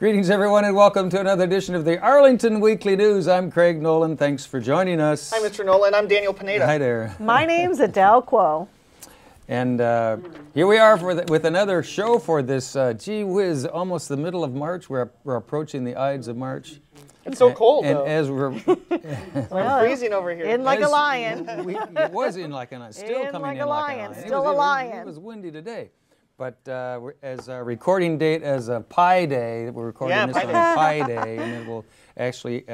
Greetings, everyone, and welcome to another edition of the Arlington Weekly News. I'm Craig Nolan. Thanks for joining us. Hi, Mr. Nolan. I'm Daniel Pineda. Hi there. My name's Adele Quo. And here we are with another show for this, gee whiz, almost the middle of March. We're approaching the Ides of March. It's so cold, and though. as we're I'm freezing over here. In like a lion. It was in like a lion. Still coming in like a lion. Still a lion. It was windy today. But as a recording date, as a Pi Day, we're recording this on Pi Day, and it will actually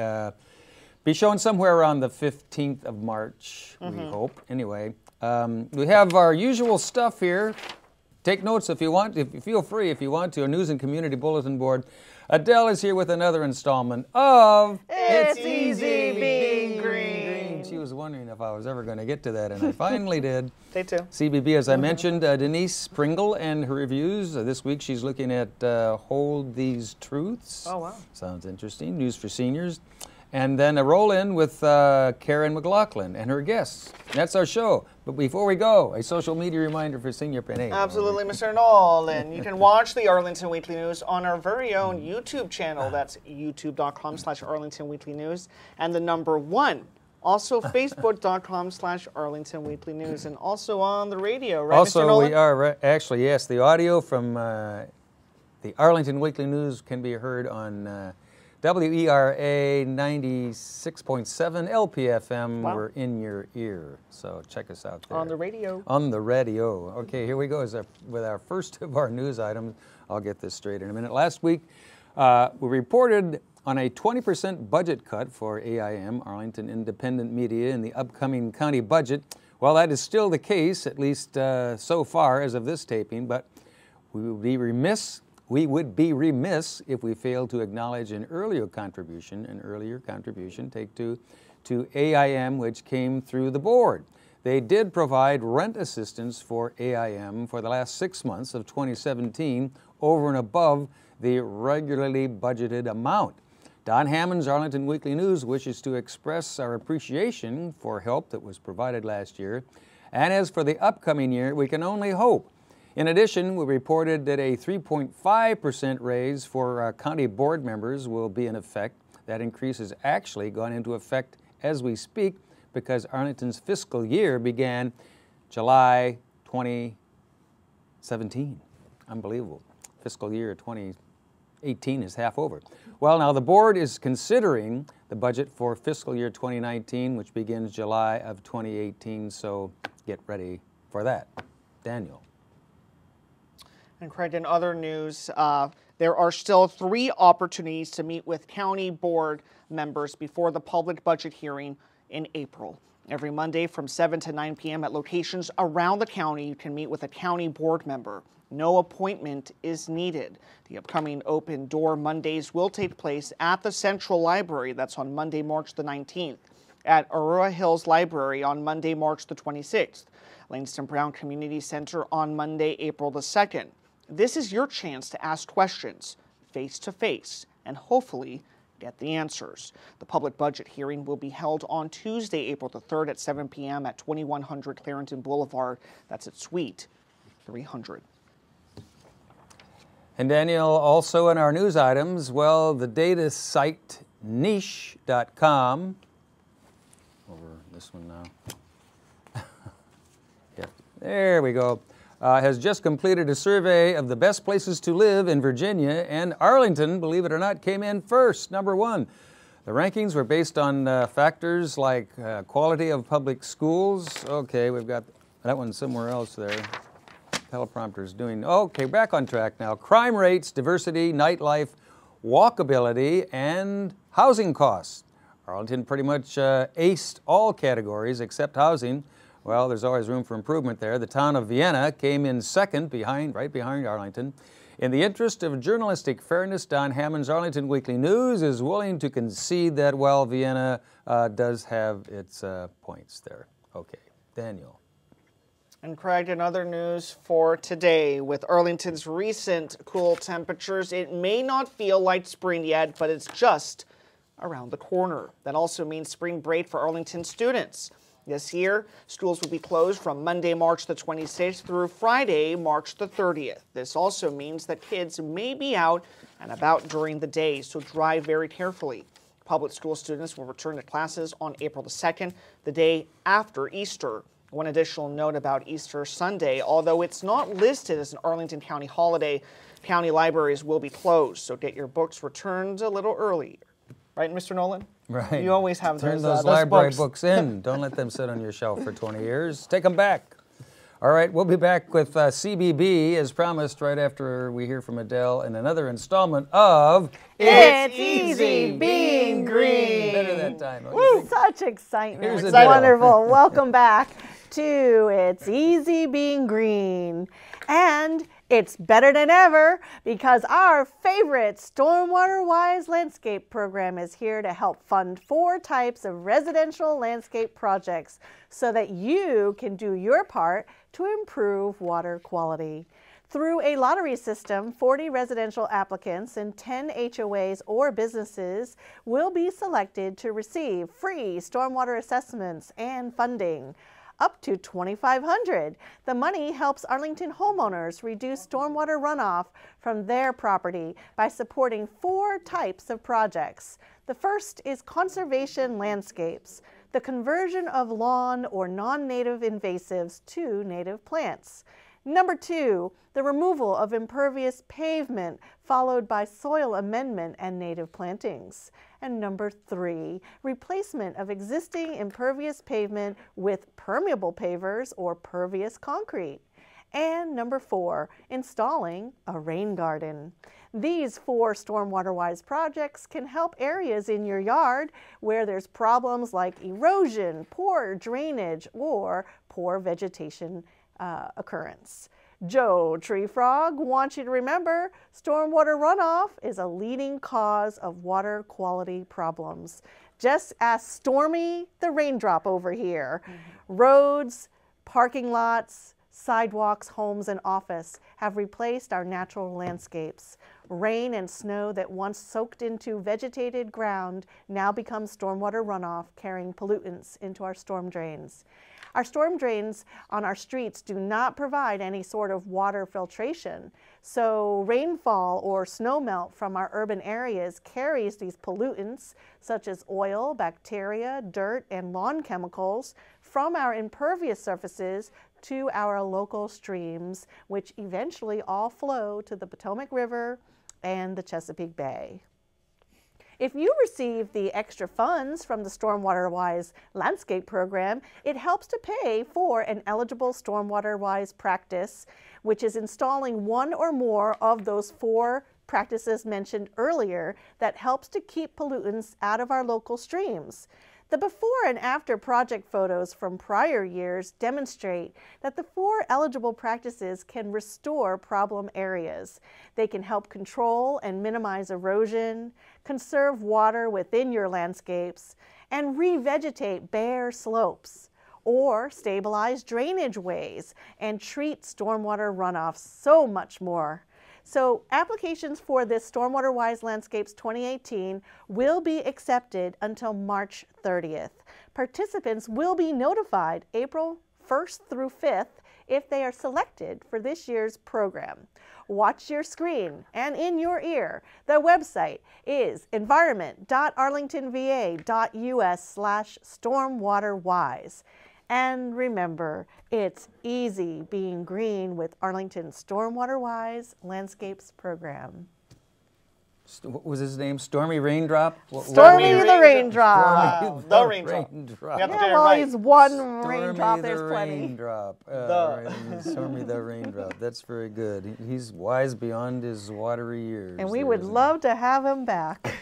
be shown somewhere around the 15th of March, we hope. Anyway, we have our usual stuff here. Take notes if you want. Feel free if you want to. Our News and Community Bulletin Board. Adele is here with another installment of It's Easy Being Green. She was wondering if I was ever going to get to that, and I finally did. Day two. CBB, as I mentioned, Denise Pringle and her reviews. This week she's looking at Hold These Truths. Oh, wow. Sounds interesting. News for seniors. And then a roll-in with Karin McLaughlin and her guests. That's our show. But before we go, a social media reminder for Senior Pineda. Absolutely, Mr. Nolan. You can watch the Arlington Weekly News on our very own YouTube channel. That's youtube.com/Arlington Weekly News. And the number 1. Also, facebook.com/Arlington Weekly News. And also on the radio, right, also, Mr. Nolan? we are, actually, yes, the audio from the Arlington Weekly News can be heard on WERA 96.7 LPFM. Wow. We're in your ear, so check us out there. On the radio. On the radio. Okay, here we go with our first of our news items. I'll get this straight in a minute. Last week, we reported on a 20% budget cut for AIM, Arlington Independent Media, in the upcoming county budget. Well, that is still the case, at least so far as of this taping, but we would be remiss if we failed to acknowledge an earlier contribution, take two, to AIM, which came through the board. They did provide rent assistance for AIM for the last 6 months of 2017 over and above the regularly budgeted amount. Don Hammond's Arlington Weekly News wishes to express our appreciation for help that was provided last year. And as for the upcoming year, we can only hope. In addition, we reported that a 3.5% raise for county board members will be in effect. That increase has actually gone into effect as we speak because Arlington's fiscal year began July 2017. Unbelievable. Fiscal year 2018 is half over. Well, now the board is considering the budget for fiscal year 2019, which begins July of 2018, so get ready for that. Daniel. And Craig, in other news, there are still 3 opportunities to meet with county board members before the public budget hearing in April. Every Monday from 7 to 9 p.m. at locations around the county, you can meet with a county board member. No appointment is needed. The upcoming Open Door Mondays will take place at the Central Library. That's on Monday, March the 19th. At Aurora Hills Library on Monday, March the 26th. Langston Brown Community Center on Monday, April the 2nd. This is your chance to ask questions face-to-face and hopefully get the answers. The public budget hearing will be held on Tuesday, April the 3rd at 7 p.m. at 2100 Clarendon Boulevard. That's at Suite 300. And Daniel, also in our news items, well, the data site niche.com, over this one now, yeah, there we go, has just completed a survey of the best places to live in Virginia, and Arlington, believe it or not, came in first, number 1. The rankings were based on factors like quality of public schools. Okay, we've got that one somewhere else there. Teleprompter's doing, okay, back on track now. Crime rates, diversity, nightlife, walkability, and housing costs. Arlington pretty much aced all categories except housing. Well, there's always room for improvement there. The town of Vienna came in second, right behind Arlington. In the interest of journalistic fairness, Don Hammond's Arlington Weekly News is willing to concede that, well, Vienna does have its points there. Okay, Daniel. And Craig, in other news for today, with Arlington's recent cool temperatures, it may not feel like spring yet, but it's just around the corner. That also means spring break for Arlington students. This year, schools will be closed from Monday, March the 26th through Friday, March the 30th. This also means that kids may be out and about during the day, so drive very carefully. Public school students will return to classes on April the 2nd, the day after Easter. One additional note about Easter Sunday: although it's not listed as an Arlington County holiday, county libraries will be closed, so get your books returned a little earlier. Right, Mr. Nolan? Right. You always have Turn those library books in. Don't let them sit on your shelf for 20 years. Take them back. All right, we'll be back with CBB as promised right after we hear from Adele in another installment of It's Easy Being Green. Better that time. Woo! Such excitement. Here's It's Adele. wonderful. Welcome back to It's Easy Being Green. And it's better than ever because our favorite Stormwater Wise Landscape program is here to help fund 4 types of residential landscape projects so that you can do your part to improve water quality. Through a lottery system, 40 residential applicants and 10 HOAs or businesses will be selected to receive free stormwater assessments and funding. Up to $2,500. The money helps Arlington homeowners reduce stormwater runoff from their property by supporting 4 types of projects. The first is conservation landscapes, the conversion of lawn or non-native invasives to native plants. Number 2, the removal of impervious pavement, followed by soil amendment and native plantings. And number 3, replacement of existing impervious pavement with permeable pavers or pervious concrete. And number 4, installing a rain garden. These 4 Stormwater-Wise projects can help areas in your yard where there's problems like erosion, poor drainage, or poor vegetation occurrence. Joe Tree Frog wants you to remember stormwater runoff is a leading cause of water quality problems. Just ask Stormy the Raindrop over here. Roads, parking lots, sidewalks, homes, and office have replaced our natural landscapes. Rain and snow that once soaked into vegetated ground now become stormwater runoff, carrying pollutants into our storm drains. Our storm drains on our streets do not provide any sort of water filtration, so rainfall or snowmelt from our urban areas carries these pollutants such as oil, bacteria, dirt, and lawn chemicals from our impervious surfaces to our local streams, which eventually all flow to the Potomac River and the Chesapeake Bay. If you receive the extra funds from the Stormwater Wise Landscape Program, it helps to pay for an eligible Stormwater Wise practice, which is installing 1 or more of those 4 practices mentioned earlier that helps to keep pollutants out of our local streams. The before and after project photos from prior years demonstrate that the 4 eligible practices can restore problem areas. They can help control and minimize erosion, conserve water within your landscapes, and revegetate bare slopes, or stabilize drainage ways and treat stormwater runoff, so much more. So applications for this Stormwater Wise Landscapes 2018 will be accepted until March 30th. Participants will be notified April 1st through 5th if they are selected for this year's program. Watch your screen and in your ear. The website is environment.arlingtonva.us/stormwaterwise. And remember, it's easy being green with Arlington's Stormwater Wise Landscapes program. What was his name? Stormy Raindrop? Stormy the Raindrop. Stormy The Raindrop. Raindrop. Yep. Yeah, well, he's one Stormy raindrop, the there's plenty. Raindrop. The. Right. Stormy the Raindrop. That's very good. He's wise beyond his watery years. And we there, would isn't he? love to have him back.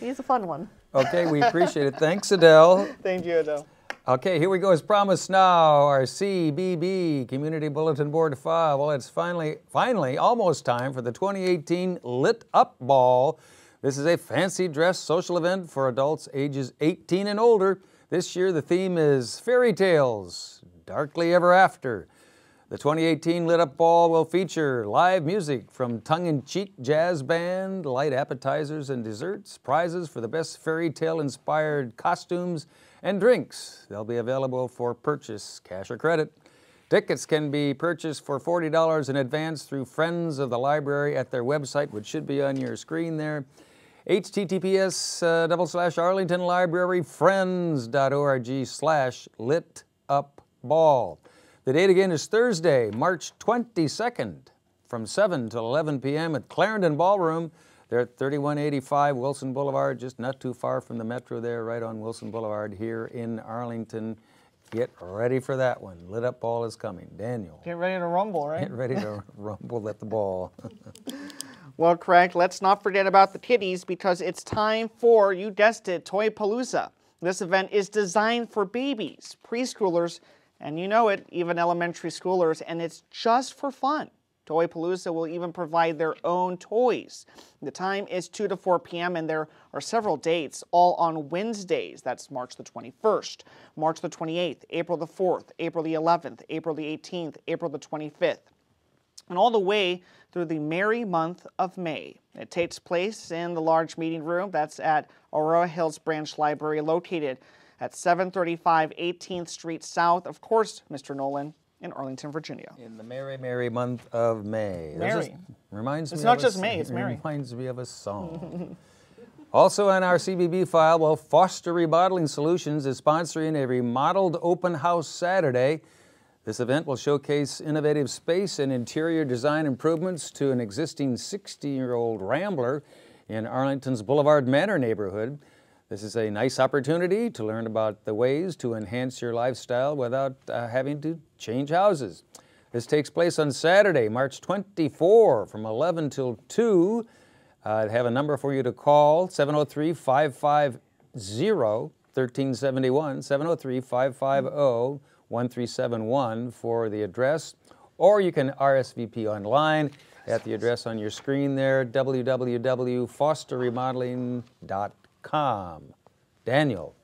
He's a fun one. Okay, we appreciate it. Thanks, Adele. Thank you, Adele. Okay, here we go. As promised now, our CBB, Community Bulletin Board file. Well, it's finally almost time for the 2018 Lit Up Ball. This is a fancy dress social event for adults ages 18 and older. This year the theme is Fairy Tales, Darkly Ever After. The 2018 Lit Up Ball will feature live music from tongue-in-cheek jazz band, light appetizers and desserts, prizes for the best fairy tale-inspired costumes, and drinks. They'll be available for purchase, cash or credit. Tickets can be purchased for $40 in advance through Friends of the Library at their website, which should be on your screen there. https://arlingtonlibraryfriends.org/litupball. The date again is Thursday, March 22nd, from 7 to 11 p.m. at Clarendon Ballroom. They're at 3185 Wilson Boulevard, just not too far from the Metro there, right on Wilson Boulevard here in Arlington. Get ready for that one. Lit Up Ball is coming. Daniel. Get ready to rumble, right? Get ready to rumble at the ball. Well, Craig, let's not forget about the kiddies because it's time for, you guessed it, Toy Palooza. This event is designed for babies, preschoolers, and you know it, even elementary schoolers, and it's just for fun. Toy Palooza will even provide their own toys. The time is 2 to 4 p.m. and there are several dates, all on Wednesdays. That's March the 21st, March the 28th, April the 4th, April the 11th, April the 18th, April the 25th, and all the way through the merry month of May. It takes place in the large meeting room that's at Aurora Hills Branch Library, located at 735 18th Street South, of course, Mr. Nolan, in Arlington, Virginia. In the merry, merry month of May. Merry. Reminds me It's not of just May, it's merry. It reminds me of a song. Also on our CBB file, well, Foster Remodeling Solutions is sponsoring a remodeled open house Saturday. This event will showcase innovative space and interior design improvements to an existing 60-year-old Rambler in Arlington's Boulevard Manor neighborhood. This is a nice opportunity to learn about the ways to enhance your lifestyle without having to change houses. This takes place on Saturday, March 24, from 11 till 2. I have a number for you to call, 703-550-1371, 703-550-1371 for the address, or you can RSVP online at the address on your screen there, www.fosterremodeling.com. Daniel.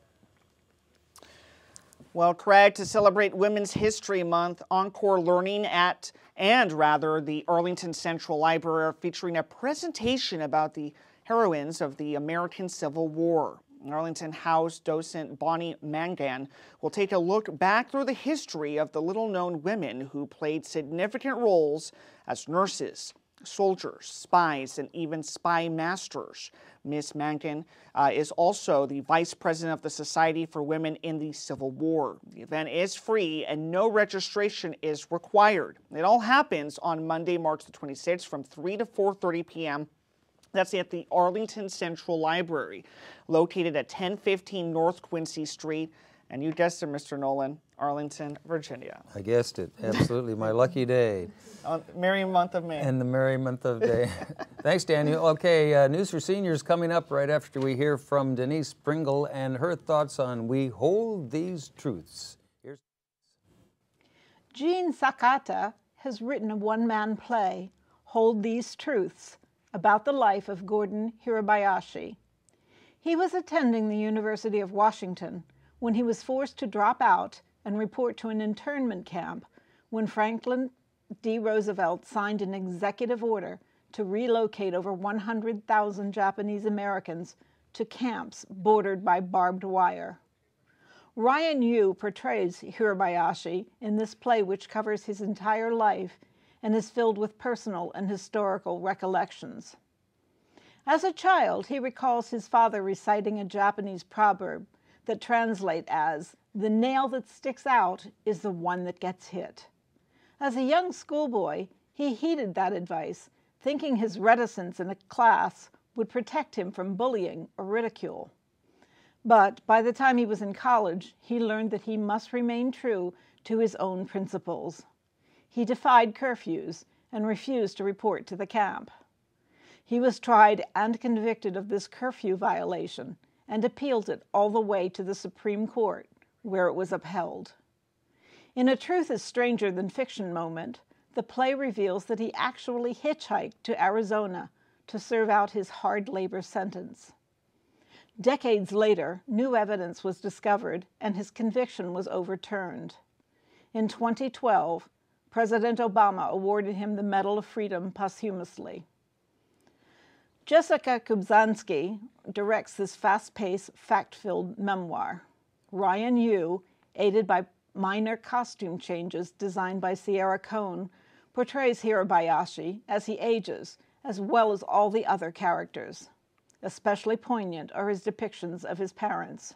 Well, Craig, to celebrate Women's History Month, Encore Learning the Arlington Central Library are featuring a presentation about the heroines of the American Civil War. Arlington House docent Bonnie Mangan will take a look back through the history of the little-known women who played significant roles as nurses, soldiers, spies, and even spy masters. Ms. Mangan is also the vice president of the Society for Women in the Civil War. The event is free and no registration is required. It all happens on Monday, March the 26th from 3 to 4:30 p.m. That's at the Arlington Central Library, located at 1015 North Quincy Street. And you guessed it, Mr. Nolan, Arlington, Virginia. I guessed it. Absolutely. My lucky day. Merry month of May. And the merry month of May. Thanks, Daniel. Okay, News for Seniors coming up right after we hear from Denise Pringle and her thoughts on We Hold These Truths. Jean Sakata has written a one-man play, Hold These Truths, about the life of Gordon Hirabayashi. He was attending the University of Washington when he was forced to drop out and report to an internment camp when Franklin D. Roosevelt signed an executive order to relocate over 100,000 Japanese Americans to camps bordered by barbed wire. Ryan Yu portrays Hirabayashi in this play, which covers his entire life and is filled with personal and historical recollections. As a child, he recalls his father reciting a Japanese proverb that translate as, "The nail that sticks out is the one that gets hit." As a young schoolboy, he heeded that advice, thinking his reticence in a class would protect him from bullying or ridicule. But by the time he was in college, he learned that he must remain true to his own principles. He defied curfews and refused to report to the camp. He was tried and convicted of this curfew violation and appealed it all the way to the Supreme Court, where it was upheld. In a truth is stranger than fiction moment, the play reveals that he actually hitchhiked to Arizona to serve out his hard labor sentence. Decades later, new evidence was discovered and his conviction was overturned. In 2012, President Obama awarded him the Medal of Freedom posthumously. Jessica Kubzansky directs this fast-paced, fact-filled memoir. Ryan Yu, aided by minor costume changes designed by Sierra Cohn, portrays Hirabayashi as he ages, as well as all the other characters. Especially poignant are his depictions of his parents.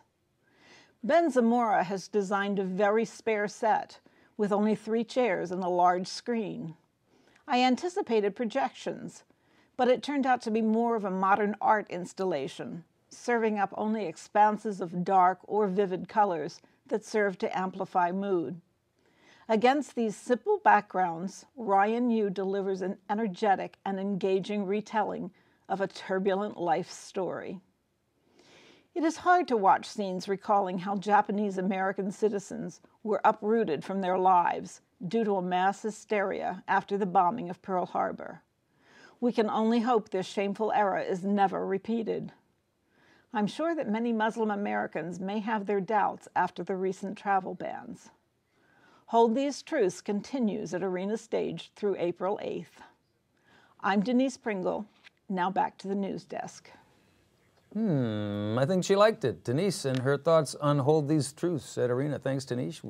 Ben Zamora has designed a very spare set, with only 3 chairs and a large screen. I anticipated projections, but it turned out to be more of a modern art installation, serving up only expanses of dark or vivid colors that serve to amplify mood. Against these simple backgrounds, Ryan Yu delivers an energetic and engaging retelling of a turbulent life story. It is hard to watch scenes recalling how Japanese American citizens were uprooted from their lives due to a mass hysteria after the bombing of Pearl Harbor. We can only hope this shameful era is never repeated. I'm sure that many Muslim Americans may have their doubts after the recent travel bans. Hold These Truths continues at Arena Stage through April 8th. I'm Denise Pringle. Now back to the news desk. I think she liked it. Denise and her thoughts on Hold These Truths at Arena. Thanks, Denise.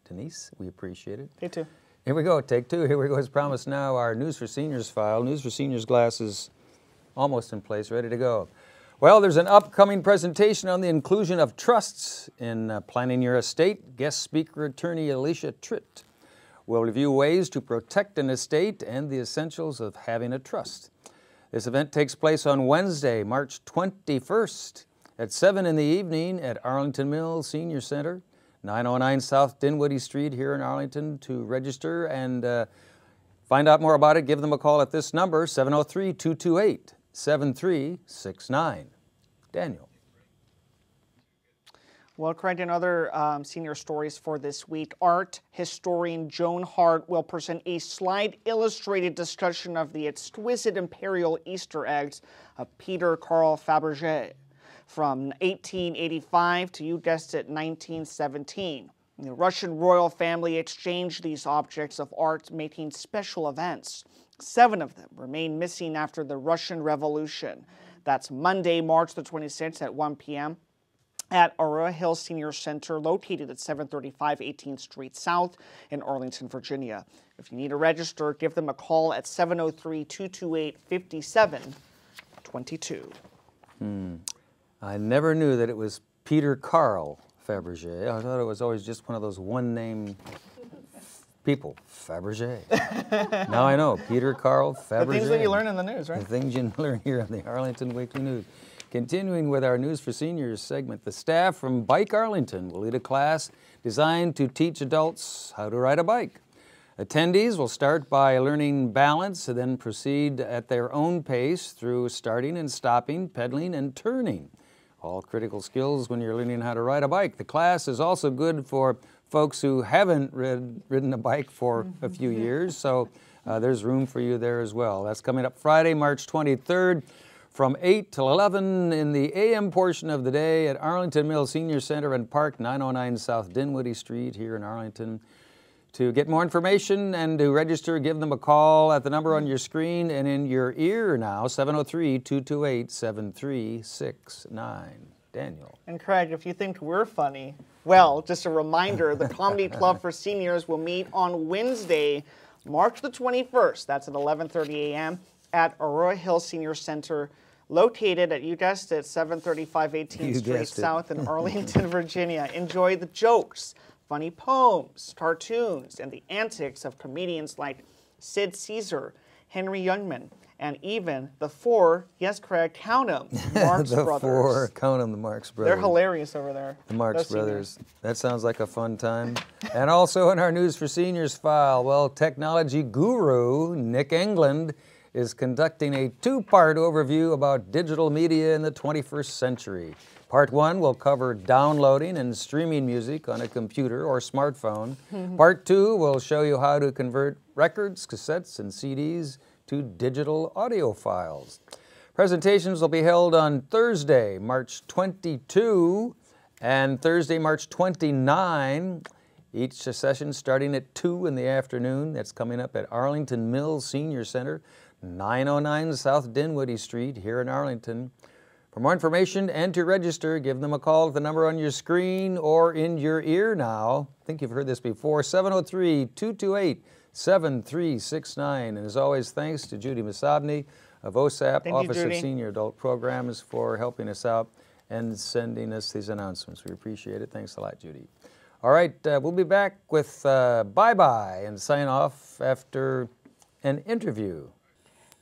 Denise, we appreciate it. Me too. Here we go, take 2. Here we go, as promised now, our News for Seniors file. News for Seniors glass is almost in place, ready to go. Well, there's an upcoming presentation on the inclusion of trusts in planning your estate. Guest speaker attorney Alicia Tritt will review ways to protect an estate and the essentials of having a trust. This event takes place on Wednesday, March 21st at 7 in the evening at Arlington Mills Senior Center, 909 South Dinwiddie Street here in Arlington. To register and find out more about it, give them a call at this number, 703-228-7369. Daniel. Well, Craig, and other senior stories for this week. Art historian Joan Hart will present a slide illustrated discussion of the exquisite imperial Easter eggs of Peter Carl Fabergé from 1885 to, you guessed it, 1917. The Russian royal family exchanged these objects of art, making special events. 7 of them remain missing after the Russian Revolution. That's Monday, March the 26th at 1 p.m. at Aurora Hills Senior Center, located at 735 18th Street South in Arlington, Virginia. If you need to register, give them a call at 703-228-5722. I never knew that it was Peter Carl Fabergé. I thought it was always just one of those one-name people, Fabergé. Now I know, Peter Carl Fabergé. The things that you learn in the news, right? The things you learn here on the Arlington Weekly News. Continuing with our News for Seniors segment, the staff from Bike Arlington will lead a class designed to teach adults how to ride a bike. Attendees will start by learning balance and then proceed at their own pace through starting and stopping, pedaling and turning. All critical skills when you're learning how to ride a bike. The class is also good for folks who haven't ridden a bike for a few years, so there's room for you there as well. That's coming up Friday, March 23rd. From 8 till 11 in the AM portion of the day at Arlington Mills Senior Center and Park, 909 South Dinwiddie Street here in Arlington. To get more information and to register, give them a call at the number on your screen and in your ear now, 703-228-7369. Daniel. And Craig, if you think we're funny, well, just a reminder, the Comedy Club for Seniors will meet on Wednesday, March the 21st. That's at 11:30 a.m. at Aurora Hills Senior Center, located at, you guessed it, 735 18th Street South in Arlington, Virginia. Enjoy the jokes, funny poems, cartoons, and the antics of comedians like Sid Caesar, Henry Youngman, and even the 4, yes, Craig, count them, Marx Brothers. The 4, count them, the Marx Brothers. They're hilarious over there. The Marx Brothers. That sounds like a fun time. And also in our News for Seniors file, well, technology guru Nick England is conducting a 2-part overview about digital media in the 21st century. Part 1 will cover downloading and streaming music on a computer or smartphone. Part 2 will show you how to convert records, cassettes, and CDs to digital audio files. Presentations will be held on Thursday, March 22, and Thursday, March 29, Each session starting at 2 in the afternoon. That's coming up at Arlington Mills Senior Center, 909 South Dinwiddie Street here in Arlington. For more information and to register, give them a call at the number on your screen or in your ear now. I think you've heard this before, 703-228-7369. And as always, thanks to Judy Masabny of OSAP, Office of Senior Adult Programs, for helping us out and sending us these announcements. We appreciate it. Thanks a lot, Judy. All right, we'll be back with bye-bye and sign off after an interview.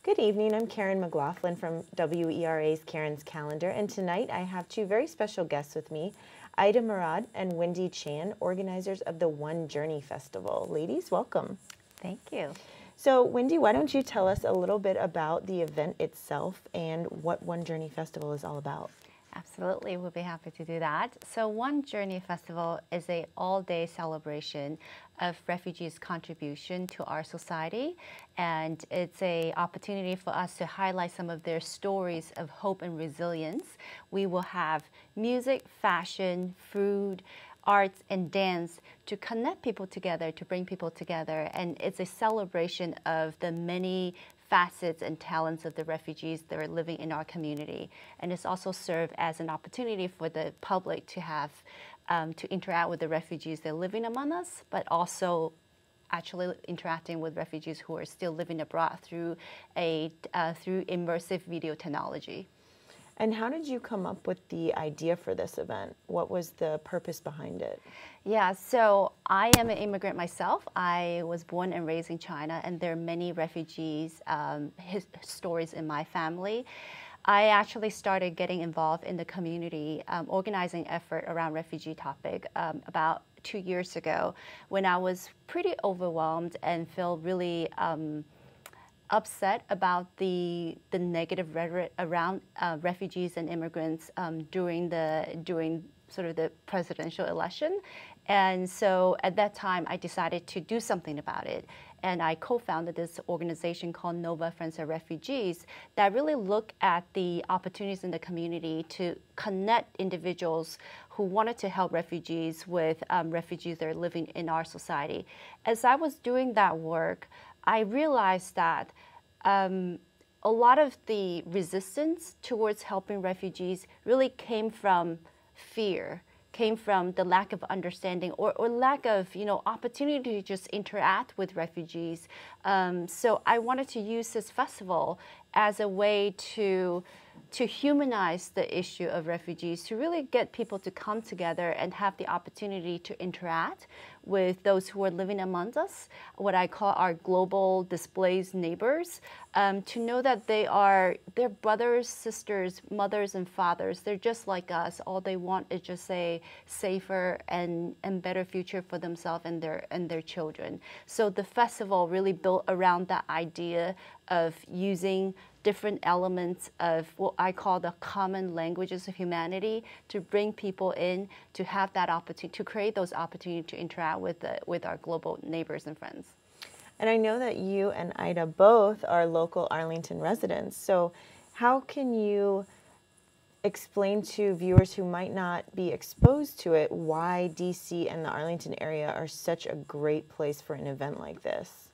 Good evening, I'm Karin McLaughlin from WERA's Karen's Calendar, and tonight I have two very special guests with me, Ida Murad and Wendy Chan, organizers of the One Journey Festival. Ladies, welcome. Thank you. So Wendy, why don't you tell us a little bit about the event itself and what One Journey Festival is all about? Absolutely, we'll be happy to do that. So One Journey Festival is an all-day celebration of refugees' contribution to our society, and it's an opportunity for us to highlight some of their stories of hope and resilience. We will have music, fashion, food, arts, and dance to connect people together, to bring people together, and it's a celebration of the many facets and talents of the refugees that are living in our community. And it's also served as an opportunity for the public to have, to interact with the refugees that are living among us, but also actually interacting with refugees who are still living abroad through immersive video technology. And how did you come up with the idea for this event? What was the purpose behind it? Yeah, so I am an immigrant myself. I was born and raised in China, and there are many refugees stories in my family. I actually started getting involved in the community organizing effort around refugee topic about 2 years ago, when I was pretty overwhelmed and felt really upset about the negative rhetoric around refugees and immigrants during sort of the presidential election. And so at that time, I decided to do something about it. And I co-founded this organization called Nova Friends of Refugees that really look at the opportunities in the community to connect individuals who wanted to help refugees with refugees that are living in our society. As I was doing that work, I realized that a lot of the resistance towards helping refugees really came from fear, came from the lack of understanding or lack of opportunity to just interact with refugees. So I wanted to use this festival as a way to humanize the issue of refugees, to really get people to come together and have the opportunity to interact with those who are living among us, what I call our global displaced neighbors, to know that they're brothers, sisters, mothers, and fathers. They're just like us. All they want is just a safer and better future for themselves and their children. So the festival really built around that idea of using different elements of what I call the common languages of humanity to bring people in, to have that opportunity, to create those opportunities to interact with our global neighbors and friends. And I know that you and Ida both are local Arlington residents. So how can you explain to viewers who might not be exposed to it why DC and the Arlington area are such a great place for an event like this?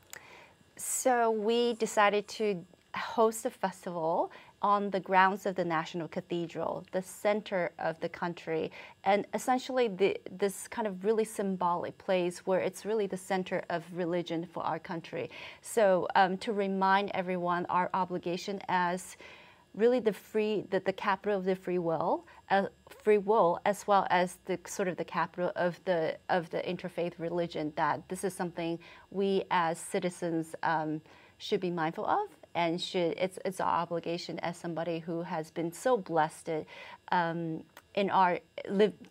So we decided to host a festival on the grounds of the National Cathedral, the center of the country, and essentially this kind of really symbolic place where it's really the center of religion for our country. So to remind everyone our obligation as really the capital of the free will, as well as the sort of the capital of the interfaith religion, that this is something we as citizens should be mindful of, and it's our obligation as somebody who has been so blessed to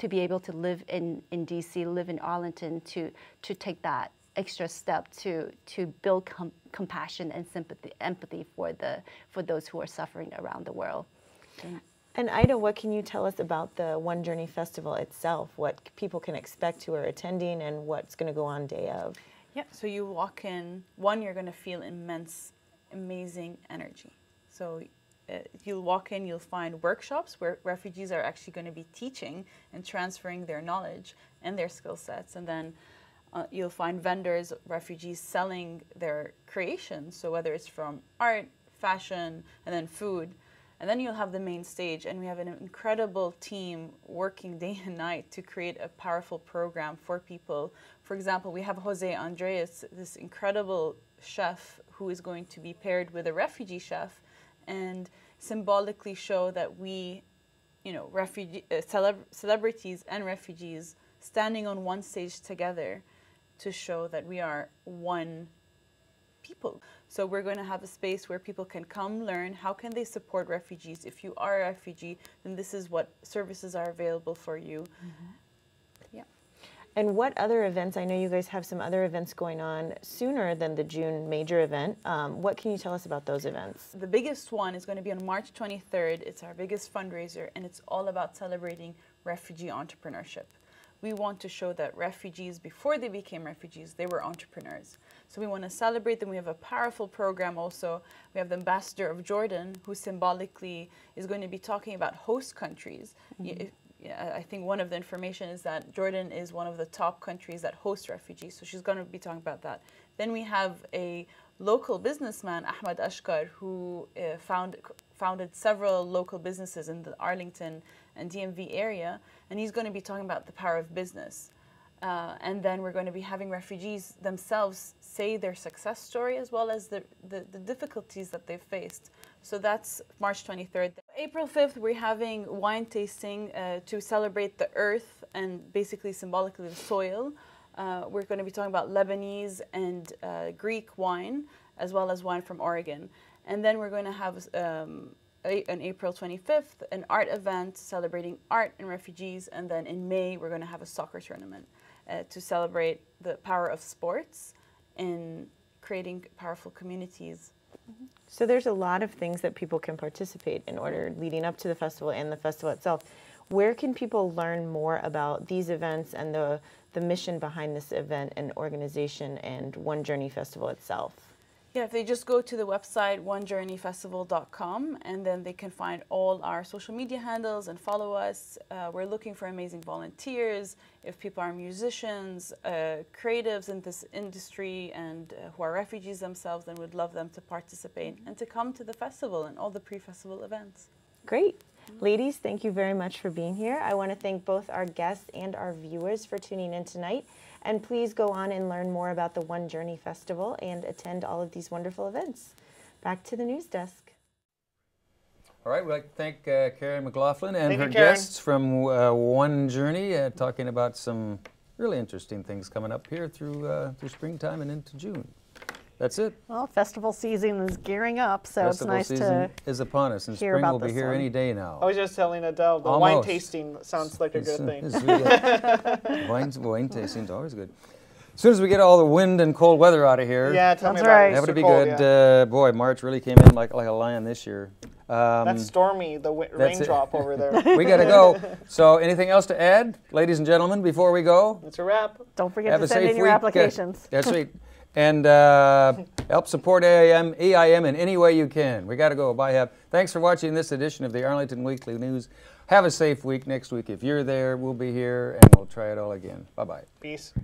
be able to live in DC, live in Arlington, to take that extra step to build compassion and empathy for those who are suffering around the world. And Ida, what can you tell us about the One Journey Festival itself? What people can expect who are attending and what's going to go on day of? Yeah, so you walk in, you're going to feel amazing energy. So you'll walk in, you'll find workshops where refugees are actually going to be teaching and transferring their knowledge and their skill sets. And then You'll find vendors, refugees selling their creations. So whether it's from art, fashion, and then food. And then you'll have the main stage, and we have an incredible team working day and night to create a powerful program for people. For example, we have Jose Andres, this incredible chef who is going to be paired with a refugee chef and symbolically show that we, you know, celebrities and refugees standing on one stage together to show that we are one people. So we're going to have a space where people can come learn how can they support refugees. If you are a refugee, then this is what services are available for you. Yeah. And what other events? I know you guys have some other events going on sooner than the June major event. What can you tell us about those events? The biggest one is going to be on March 23rd. It's our biggest fundraiser, and it's all about celebrating refugee entrepreneurship. We want to show that refugees, before they became refugees, they were entrepreneurs. So we want to celebrate them. We have a powerful program also. We have the ambassador of Jordan, who symbolically is going to be talking about host countries. I think one of the information is that Jordan is one of the top countries that host refugees. So she's going to be talking about that. Then we have a local businessman, Ahmed Ashkar, who founded several local businesses in the Arlington and DMV area, and he's going to be talking about the power of business. And then we're going to be having refugees themselves say their success story as well as the difficulties that they've faced. So that's March 23rd. April 5th, we're having wine tasting to celebrate the earth and basically symbolically the soil. We're going to be talking about Lebanese and Greek wine, as well as wine from Oregon. And then we're going to have on April 25th, an art event celebrating art and refugees. And then in May, we're going to have a soccer tournament to celebrate the power of sports in creating powerful communities. So there's a lot of things that people can participate in order leading up to the festival and the festival itself. Where can people learn more about these events and the mission behind this event and organization and One Journey Festival itself? Yeah, if they just go to the website onejourneyfestival.com, and then they can find all our social media handles and follow us. We're looking for amazing volunteers. If people are musicians, creatives in this industry, and who are refugees themselves, then we'd love them to participate and to come to the festival and all the pre-festival events. Great. Ladies, thank you very much for being here. I want to thank both our guests and our viewers for tuning in tonight. And please go on and learn more about the One Journey Festival and attend all of these wonderful events. Back to the news desk. All right, we'd like to thank Karin McLaughlin and Thank her you, Karin. guests from One Journey, talking about some really interesting things coming up here through springtime and into June. That's it. Well, festival season is gearing up, so Festival it's nice season to is upon us, and hear spring about will be this here one. any day now. I was just telling Adele, the Almost. wine tasting sounds like a good thing. It's really, wine tasting is always good. As soon as we get all the wind and cold weather out of here, Yeah, tell me That's about right. it. that It's would be so cold, good. yeah. Boy, March really came in like a lion this year. That's Stormy, the that's it. raindrop over there. We got to go. So anything else to add, ladies and gentlemen, before we go? It's a wrap. don't forget Have to a send safe in your week. applications. That's right. And help support AIM in any way you can. We got to go. Bye. Thanks for watching this edition of the Arlington Weekly News. Have a safe week. Next week, if you're there, we'll be here, and we'll try it all again. Bye-bye. Peace.